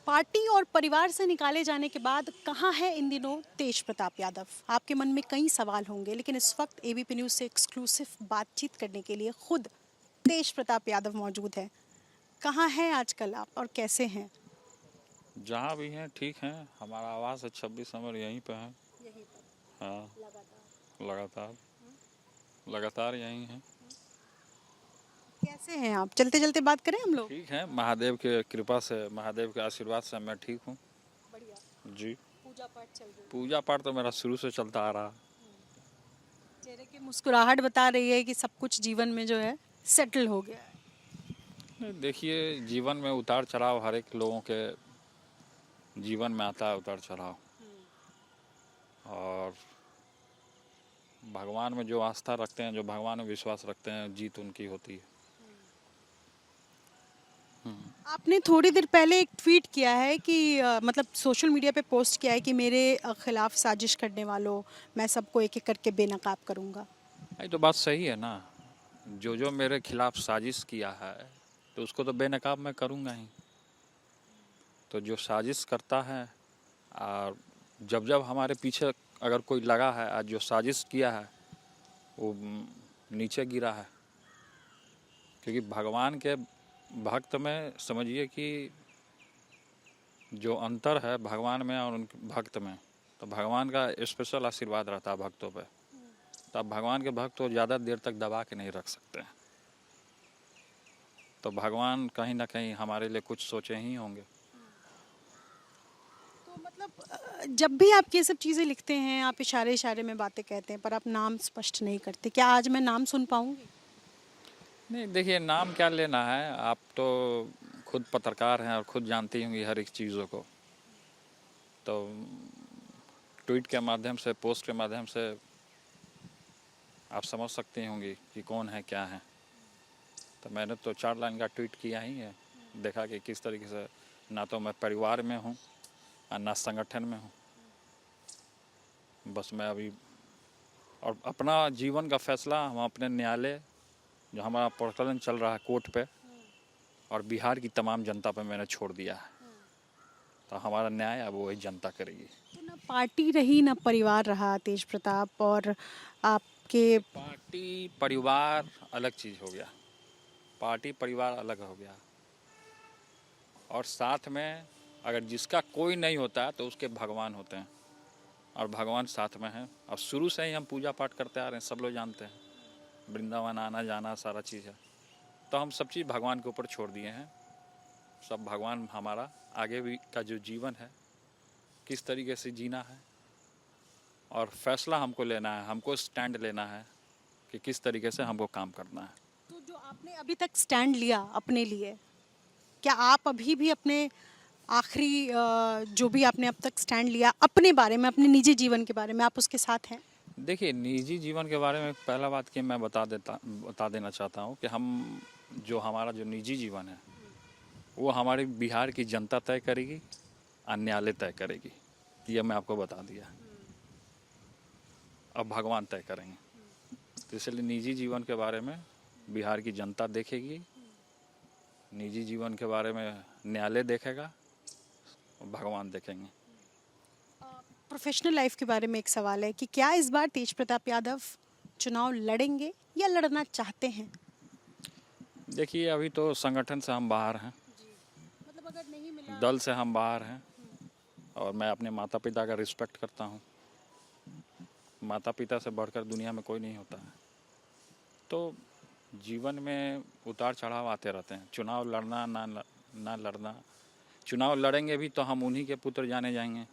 Party और परिवार से निकाले जाने के बाद कहाँ है इन दिनों तेज प्रताप यादव? आपके मन में कई सवाल होंगे, लेकिन इस वक्त एबीपी न्यूज़ से एक्सक्लूसिव बातचीत करने के लिए खुद तेज प्रताप यादव मौजूद है। कहाँ हैं आजकल आप और कैसे हैं? जहाँ भी हैं ठीक हैं। हमारा आवास है 26 नंबर, यहीं पे है। यहीं पर हाँ, लगातार। लगातार लगातार यहीं हैं। कैसे हैं आप? चलते चलते बात करें हम लोग। ठीक है, महादेव के कृपा से, महादेव के आशीर्वाद से मैं ठीक हूँ। बढ़िया। जी। पूजा पाठ चल रही है। पूजा पाठ तो मेरा शुरू से चलता आ रहा। चेहरे की मुस्कुराहट बता रही है कि सब कुछ जीवन में जो है सेटल हो गया है। नहीं, देखिए, जीवन में उतार चढ़ाव हर एक लोगों के जीवन में आता है, उतार चढ़ाव। और भगवान में जो आस्था रखते हैं, जो भगवान में विश्वास रखते हैं, जीत उनकी होती है। आपने थोड़ी देर पहले एक ट्वीट किया है कि मतलब सोशल मीडिया पे पोस्ट किया है कि मेरे खिलाफ साजिश करने वालों, मैं सबको एक एक करके बेनकाब करूंगा। नहीं, तो बात सही है ना। जो जो मेरे खिलाफ साजिश किया है तो उसको तो बेनकाब मैं करूँगा ही। तो जो साजिश करता है, और जब जब हमारे पीछे अगर कोई लगा है, आज जो साजिश किया है वो नीचे गिरा है। क्योंकि भगवान के भक्त में समझिए कि जो अंतर है भगवान में और उनके भक्त में, तो भगवान का स्पेशल आशीर्वाद रहता है भक्तों पे। तो अब भगवान के भक्त को ज़्यादा देर तक दबा के नहीं रख सकते हैं। तो भगवान कहीं ना कहीं हमारे लिए कुछ सोचे ही होंगे। तो मतलब जब भी आप ये सब चीज़ें लिखते हैं, आप इशारे इशारे में बातें कहते हैं, पर आप नाम स्पष्ट नहीं करते। क्या आज मैं नाम सुन पाऊंगी? नहीं, देखिए, नाम क्या लेना है। आप तो खुद पत्रकार हैं और खुद जानती होंगी हर एक चीज़ों को। तो ट्वीट के माध्यम से, पोस्ट के माध्यम से आप समझ सकती होंगी कि कौन है, क्या है। तो मैंने तो 4 लाइन का ट्वीट किया ही है। देखा कि किस तरीके से ना तो मैं परिवार में हूँ और ना संगठन में हूँ। बस मैं अभी और अपना जीवन का फैसला हम अपने न्यायालय, जो हमारा प्रकरण चल रहा है कोर्ट पे, और बिहार की तमाम जनता पे मैंने छोड़ दिया है। तो हमारा न्याय अब वही जनता करेगी। तो ना पार्टी रही ना परिवार रहा तेज प्रताप, और आपके देखिए, पार्टी परिवार अलग चीज़ हो गया। पार्टी परिवार अलग हो गया। और साथ में अगर जिसका कोई नहीं होता है तो उसके भगवान होते हैं, और भगवान साथ में हैं। और शुरू से ही हम पूजा पाठ करते आ रहे हैं, सब लोग जानते हैं। वृंदावन आना जाना सारा चीज़ है। तो हम सब चीज़ भगवान के ऊपर छोड़ दिए हैं। सब भगवान हमारा आगे भी का जो जीवन है किस तरीके से जीना है, और फैसला हमको लेना है, हमको स्टैंड लेना है कि किस तरीके से हमको काम करना है। तो जो आपने अभी तक स्टैंड लिया अपने लिए, क्या आप अभी भी अपने आखिरी जो भी आपने अब तक स्टैंड लिया अपने बारे में, अपने निजी जीवन के बारे में, आप उसके साथ हैं? देखिए, निजी जीवन के बारे में पहला बात कि मैं बता देना चाहता हूँ कि हम जो हमारा जो निजी जीवन है वो हमारी बिहार की जनता तय करेगी और न्यायालय तय करेगी। ये मैं आपको बता दिया। अब भगवान तय करेंगे। तो इसलिए निजी जीवन के बारे में बिहार की जनता देखेगी, निजी जीवन के बारे में न्यायालय देखेगा और भगवान देखेंगे। प्रोफेशनल लाइफ के बारे में एक सवाल है कि क्या इस बार तेज प्रताप यादव चुनाव लड़ेंगे या लड़ना चाहते हैं? देखिए, अभी तो संगठन से हम बाहर हैं, जी। मतलब अगर नहीं मिला। दल से हम बाहर हैं। और मैं अपने माता पिता का रिस्पेक्ट करता हूँ। माता पिता से बढ़कर दुनिया में कोई नहीं होता है। तो जीवन में उतार चढ़ाव आते रहते हैं। चुनाव लड़ना ना लड़ना, चुनाव लड़ेंगे भी तो हम उन्हीं के पुत्र जाने जाएंगे।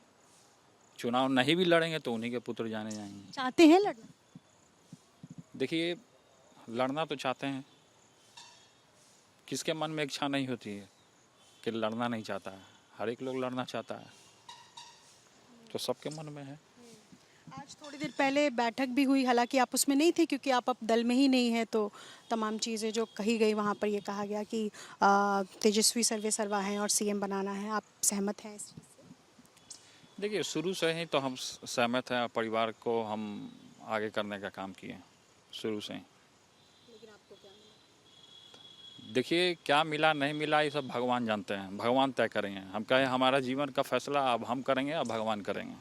चुनाव नहीं भी लड़ेंगे तो उन्हीं के पुत्र जाने जाएंगे। चाहते हैं लड़ना? देखिए, लड़ना तो चाहते हैं। किसके मन में इच्छा नहीं होती है कि लड़ना नहीं चाहता है? हर एक लोग लड़ना चाहता है। तो सबके मन में है। आज थोड़ी देर पहले बैठक भी हुई, हालांकि आप उसमें नहीं थे क्योंकि आप अब दल में ही नहीं है, तो तमाम चीज़ें जो कही गई वहाँ पर ये कहा गया कि तेजस्वी सर्वे सर्वा हैं और सीएम बनाना है। आप सहमत हैं इस चीज़ से? देखिए, शुरू से ही तो हम सहमत हैं। परिवार को हम आगे करने का काम किए शुरू से ही। लेकिन आपको क्या मिला? देखिए क्या मिला नहीं मिला ये सब भगवान जानते हैं, भगवान तय करेंगे। हम कहें हमारा जीवन का फैसला अब हम करेंगे, अब भगवान करेंगे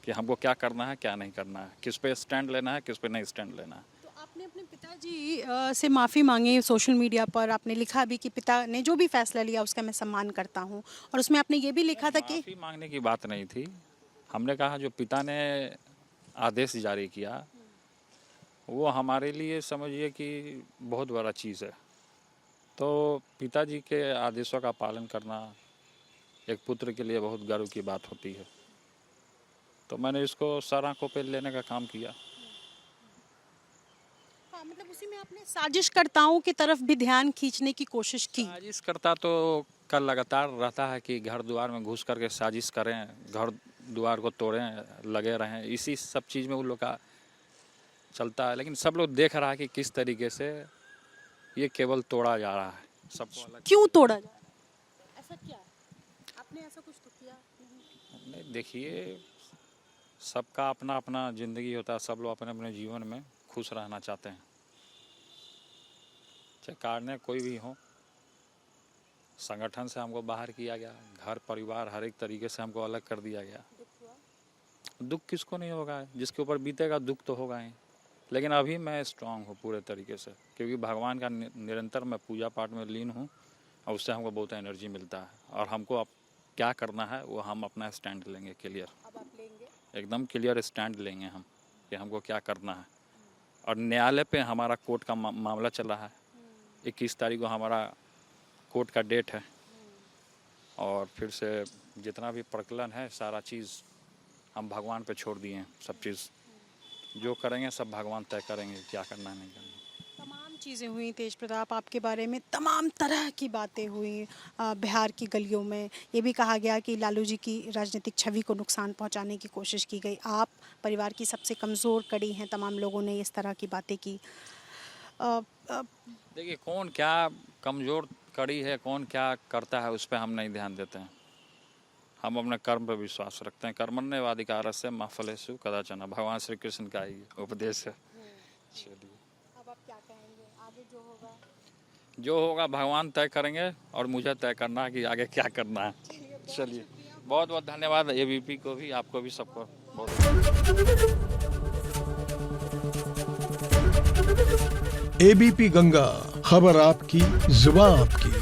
कि हमको क्या करना है क्या नहीं करना है, किस पे स्टैंड लेना है किस पे नहीं स्टैंड लेना है। तो आपने अपने पिताजी से माफ़ी मांगी सोशल मीडिया पर, आपने लिखा भी कि पिता ने जो भी फैसला लिया उसका मैं सम्मान करता हूँ, और उसमें आपने ये भी लिखा था कि माफ़ी मांगने की बात नहीं थी। हमने कहा जो पिता ने आदेश जारी किया वो हमारे लिए समझिए कि बहुत बड़ा चीज़ है। तो पिताजी के आदेशों का पालन करना एक पुत्र के लिए बहुत गर्व की बात होती है। तो मैंने इसको सर आंखों पे लेने का काम किया। हाँ, मतलब उसी में आपने साजिशकर्ताओं की तरफ भी ध्यान खींचने की कोशिश की। साजिश करता तो कल लगातार रहता है कि घर द्वार में घुस करके साजिश करें, घर द्वार को तोड़ें, लगे रहें, इसी सब चीज़ में उन लोग का चलता है। लेकिन सब लोग देख रहा है कि किस तरीके से ये केवल तोड़ा जा रहा है, सबको अलग। क्यों तोड़ा जा रहा है? ऐसा क्या है? आपने ऐसा कुछ तो किया नहीं? नहीं, देखिए सबका अपना अपना ज़िंदगी होता है, सब लोग अपने अपने जीवन में खुश रहना चाहते हैं, चाहे कारण कोई भी हो। संगठन से हमको बाहर किया गया, घर परिवार हर एक तरीके से हमको अलग कर दिया गया। दुख किसको नहीं होगा, जिसके ऊपर बीतेगा दुख तो होगा ही। लेकिन अभी मैं स्ट्रांग हूँ पूरे तरीके से, क्योंकि भगवान का निरंतर मैं पूजा पाठ में लीन हूँ और उससे हमको बहुत एनर्जी मिलता है। और हमको अब क्या करना है वो हम अपना स्टैंड लेंगे क्लियर, अब आप लेंगे? एकदम क्लियर स्टैंड लेंगे हम कि हमको क्या करना है। और न्यायालय पे हमारा कोर्ट का मामला चला है, 21 तारीख को हमारा कोर्ट का डेट है। और फिर से जितना भी प्रकलन है सारा चीज़ हम भगवान पे छोड़ दिए हैं। सब चीज़ जो करेंगे सब भगवान तय करेंगे क्या करना है नहीं करना। तमाम चीज़ें हुई तेज प्रताप आपके बारे में, तमाम तरह की बातें हुई बिहार की गलियों में। ये भी कहा गया कि लालू जी की राजनीतिक छवि को नुकसान पहुंचाने की कोशिश की गई। आप परिवार की सबसे कमज़ोर कड़ी हैं, तमाम लोगों ने इस तरह की बातें की। देखिए कौन क्या कमज़ोर कड़ी है, कौन क्या करता है उस पर हम नहीं ध्यान देते हैं। हम अपने कर्म पर विश्वास रखते हैं। कर्मण्येवाधिकारस्य मा फलेषु कदाचन, भगवान श्री कृष्ण का ही उपदेश है। चलिए अब आप क्या कहेंगे? आगे जो होगा भगवान तय करेंगे और मुझे तय करना है कि आगे क्या करना है। चलिए बहुत बहुत धन्यवाद एबीपी को भी, आपको भी, सबको बहुत। एबीपी गंगा, खबर आपकी, जुबान आपकी।